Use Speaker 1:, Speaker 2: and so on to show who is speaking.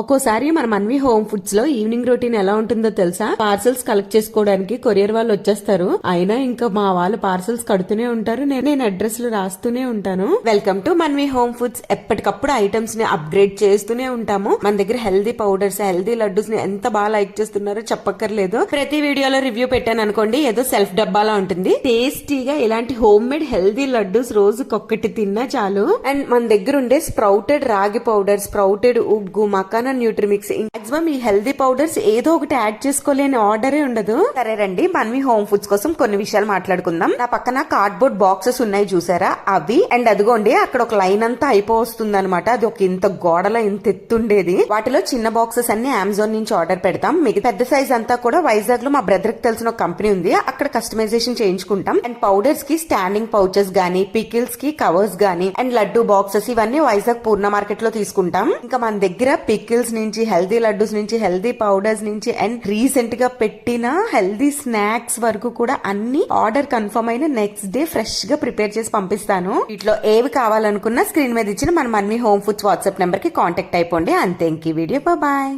Speaker 1: ఒక్కోసారి మన Manvi home foods లో ఈవినింగ్ రొటీన్ ఎలా ఉంటుందో తెలుసా? పార్సల్స్ కలెక్ట్ చేసుకోవడానికి కొరియర్ వాళ్ళు వచ్చేస్తారు. అయినా ఇంకా మా వాళ్ళు పార్సల్స్ కడుతూనే ఉంటారు. నేను అడ్రస్లు రాస్తూనే ఉంటాను. Welcome to Manvi home foods. ఎప్పటికప్పుడు ఐటమ్స్ ని అప్గ్రేడ్ చేస్తూనే ఉంటాము. మన దగ్గర హెల్దీ పౌడర్స్, హెల్దీ లడ్డూస్ ని ఎంత బాగా లైక్ చేస్తున్నారో చెప్పక్కర్లేదు. ప్రతి వీడియోలో రివ్యూ పెట్టాను అనుకోండి, ఏదో సెల్ఫ్ డబ్బాలా ఉంటుంది. టేస్టీగా ఇలాంటి హోమ్ మేడ్ హెల్దీ లడ్డూస్ రోజుకొక్కటి తిన్నా చాలు. అండ్ మన దగ్గర ఉండే స్ప్రౌటెడ్ రాగి పౌడర్, స్ప్రౌటెడ్ ఉగ్గు, మకానా న్యూట్రిమిక్స్, మాక్సిమం ఈ హెల్దీ పౌడర్స్ ఏదో ఒకటి యాడ్ చేసుకోలేని ఆర్డరే ఉండదు. సరే రండి, మన్వి హోమ్ ఫుడ్స్ కోసం కొన్ని విషయాలు మాట్లాడుకుందాం. నా పక్కన కార్డ్బోర్డ్ బాక్సెస్ ఉన్నాయి చూసారా, అవి. అండ్ అదిగోండి అక్కడ ఒక లైన్ అంతా అయిపోతుంది అనమాట. అది ఒక ఇంత గోడలో ఇంత ఎత్తుండేది. వాటిలో చిన్న బాక్సెస్ అన్ని అమెజాన్ నుంచి ఆర్డర్ పెడతాం. మిగతా పెద్ద సైజ్ అంతా కూడా వైజాగ్ లో మా బ్రదర్ కి తెలిసిన ఒక కంపెనీ ఉంది, అక్కడ కస్టమైజేషన్ చేయించుకుంటాం. అండ్ పౌడర్స్ కి స్టాండింగ్ పౌచెస్ గానీ, పికిల్స్ కి కవర్స్ గానీ, అండ్ లడ్డు బాక్సెస్ ఇవన్నీ వైజాగ్ పూర్ణ మార్కెట్ లో తీసుకుంటాం. ఇంకా మన దగ్గర పికిల్స్ నుంచి, హెల్దీ లడ్డూస్ నుంచి, హెల్దీ పౌడర్స్ నుంచి, అండ్ రీసెంట్ గా పెట్టిన హెల్దీ స్నాక్స్ వరకు కూడా అన్ని ఆర్డర్ కన్ఫర్మ్ అయిన నెక్స్ట్ డే ఫ్రెష్ గా ప్రిపేర్ చేసి పంపిస్తాను. వీటిలో ఏవి కావాలనుకున్నా స్క్రీన్ మీద ఇచ్చిన మన Manvi home foods WhatsApp number కి కాంటాక్ట్ అయిపోండి. అంతే, ఇంక వీడియో బాయ్.